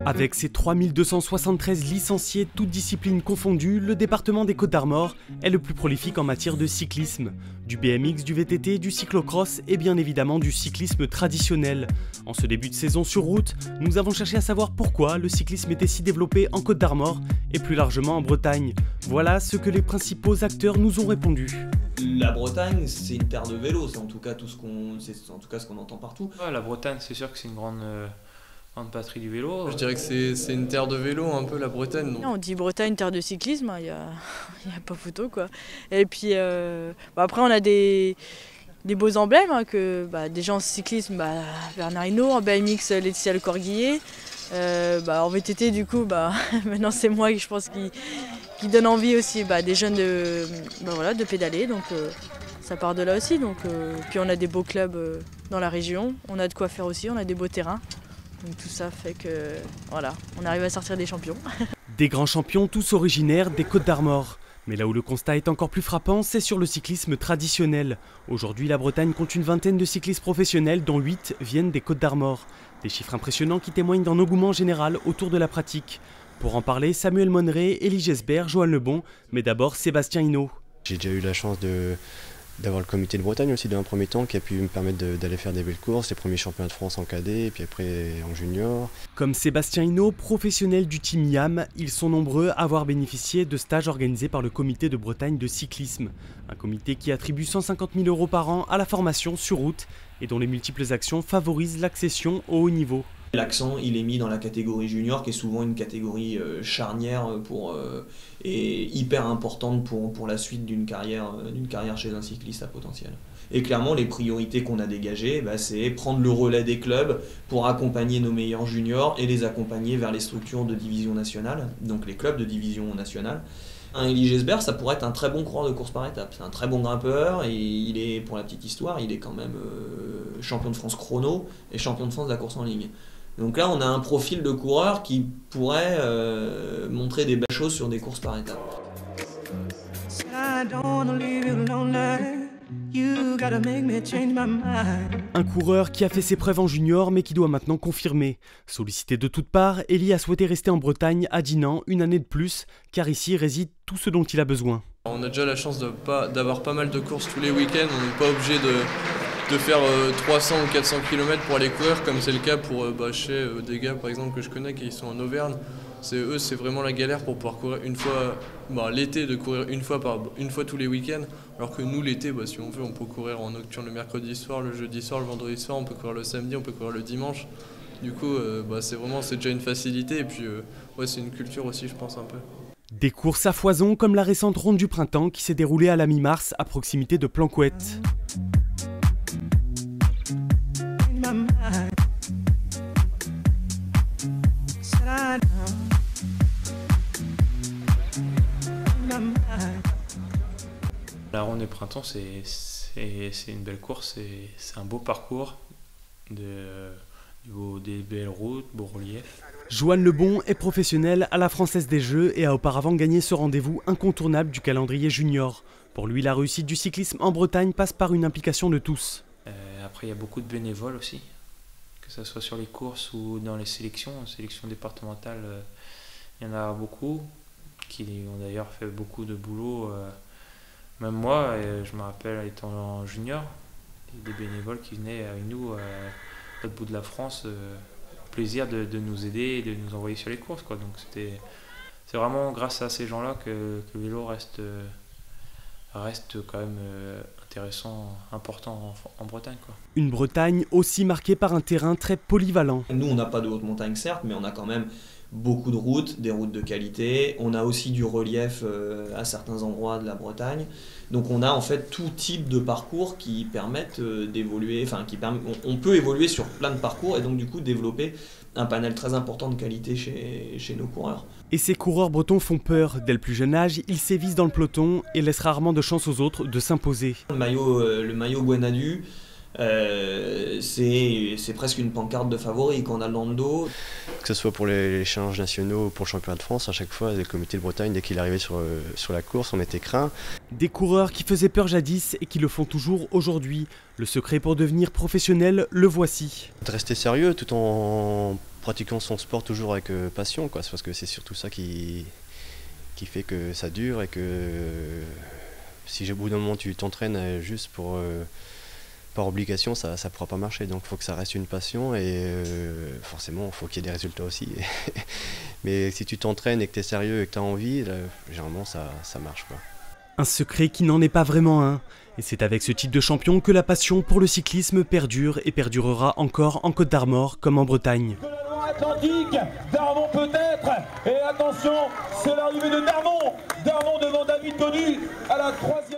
Avec ses 3273 licenciés, toutes disciplines confondues, le département des Côtes-d'Armor est le plus prolifique en matière de cyclisme. Du BMX, du VTT, du cyclocross et bien évidemment du cyclisme traditionnel. En ce début de saison sur route, nous avons cherché à savoir pourquoi le cyclisme était si développé en Côtes-d'Armor et plus largement en Bretagne. Voilà ce que les principaux acteurs nous ont répondu. La Bretagne, c'est une terre de vélo, c'est en tout cas ce qu'on entend partout. Ouais, la Bretagne, c'est sûr que c'est une grande patrie du vélo. Je dirais que c'est une terre de vélo, un peu la Bretagne. Donc. On dit Bretagne, terre de cyclisme, il y a pas photo quoi. Et puis après on a des beaux emblèmes, hein, des gens en cyclisme, Bernard Hinault, en BMX Laetitia Le Corguillier. En VTT du coup, maintenant c'est moi je pense qui donne envie aussi des jeunes de pédaler. Donc ça part de là aussi. Donc, puis on a des beaux clubs dans la région, on a de quoi faire aussi, on a des beaux terrains. Donc tout ça fait que voilà, on arrive à sortir des champions. Des grands champions tous originaires des Côtes-d'Armor. Mais là où le constat est encore plus frappant, c'est sur le cyclisme traditionnel. Aujourd'hui, la Bretagne compte une vingtaine de cyclistes professionnels, dont 8 viennent des Côtes-d'Armor. Des chiffres impressionnants qui témoignent d'un engouement général autour de la pratique. Pour en parler, Samuel Monneret, Élie Gesbert, Johan Lebon, mais d'abord Sébastien Hinault. J'ai déjà eu la chance d'avoir le comité de Bretagne aussi dans un premier temps qui a pu me permettre d'aller faire des belles courses, les premiers championnats de France en cadet et puis après en junior. Comme Sébastien Hinault, professionnel du team YAM, ils sont nombreux à avoir bénéficié de stages organisés par le comité de Bretagne de cyclisme. Un comité qui attribue 150 000 € par an à la formation sur route et dont les multiples actions favorisent l'accession au haut niveau. L'accent il est mis dans la catégorie junior qui est souvent une catégorie charnière et hyper importante pour la suite d'une carrière chez un cycliste à potentiel. Et clairement les priorités qu'on a dégagées, c'est prendre le relais des clubs pour accompagner nos meilleurs juniors et les accompagner vers les structures de division nationale, donc les clubs de division nationale. Un Élie Gesbert, ça pourrait être un très bon coureur de course par étapes. C'est un très bon grimpeur et il est, pour la petite histoire, il est quand même champion de France chrono et champion de France de la course en ligne. Donc là, on a un profil de coureur qui pourrait montrer des belles choses sur des courses par étapes. Un coureur qui a fait ses preuves en junior mais qui doit maintenant confirmer. Sollicité de toutes parts, Élie a souhaité rester en Bretagne à Dinan une année de plus, car ici réside tout ce dont il a besoin. On a déjà la chance d'avoir pas mal de courses tous les week-ends, on n'est pas obligé de faire 300 ou 400 km pour aller courir, comme c'est le cas pour chez des gars par exemple que je connais qui sont en Auvergne. C'est vraiment la galère pour pouvoir courir une fois, l'été, de courir une fois tous les week-ends, alors que nous l'été, si on veut, on peut courir en nocturne le mercredi soir, le jeudi soir, le vendredi soir, on peut courir le samedi, on peut courir le dimanche. Du coup, c'est déjà une facilité et puis c'est une culture aussi, je pense, un peu. Des courses à foison comme la récente ronde du printemps qui s'est déroulée à la mi-mars à proximité de Planquette. La ronde du printemps, c'est une belle course, c'est un beau parcours, des belles routes, beaux reliefs. Johan Lebon est professionnel à la Française des Jeux et a auparavant gagné ce rendez-vous incontournable du calendrier junior. Pour lui, la réussite du cyclisme en Bretagne passe par une implication de tous. Après, il y a beaucoup de bénévoles aussi, que ce soit sur les courses ou dans les sélections départementales. Il y en a beaucoup qui ont d'ailleurs fait beaucoup de boulot. Même moi, je me rappelle étant junior, des bénévoles qui venaient avec nous à l'autre bout de la France, plaisir de nous aider et de nous envoyer sur les courses, quoi. Donc c'est vraiment grâce à ces gens-là que le vélo reste quand même intéressant, important en Bretagne, quoi. Une Bretagne aussi marquée par un terrain très polyvalent. Nous, on n'a pas de haute montagne certes, mais on a quand même beaucoup de routes, des routes de qualité. On a aussi du relief à certains endroits de la Bretagne. Donc on a en fait tout type de parcours qui permettent d'évoluer, on peut évoluer sur plein de parcours et donc du coup développer un panel très important de qualité chez nos coureurs. Et ces coureurs bretons font peur. Dès le plus jeune âge, ils sévissent dans le peloton et laissent rarement de chance aux autres de s'imposer. Le maillot Guenadu, C'est presque une pancarte de favori qu'on a dans le dos. Que ce soit pour les challenges nationaux ou pour le championnat de France, à chaque fois, le comité de Bretagne, dès qu'il arrivait sur la course, on était craint. Des coureurs qui faisaient peur jadis et qui le font toujours aujourd'hui. Le secret pour devenir professionnel, le voici. De rester sérieux tout en pratiquant son sport toujours avec passion, quoi. C'est parce que c'est surtout ça qui fait que ça dure et que si au bout d'un moment tu t'entraînes juste par obligation, ça ne pourra pas marcher. Donc il faut que ça reste une passion et forcément il faut qu'il y ait des résultats aussi. Mais si tu t'entraînes et que tu es sérieux et que tu as envie, là, généralement ça marche, quoi. Un secret qui n'en est pas vraiment un. Et c'est avec ce type de champion que la passion pour le cyclisme perdure et perdurera encore en Côte d'Armor comme en Bretagne. Atlantique, Darmon peut-être, et attention, c'est l'arrivée de Darmon devant David Tonu à la 3e.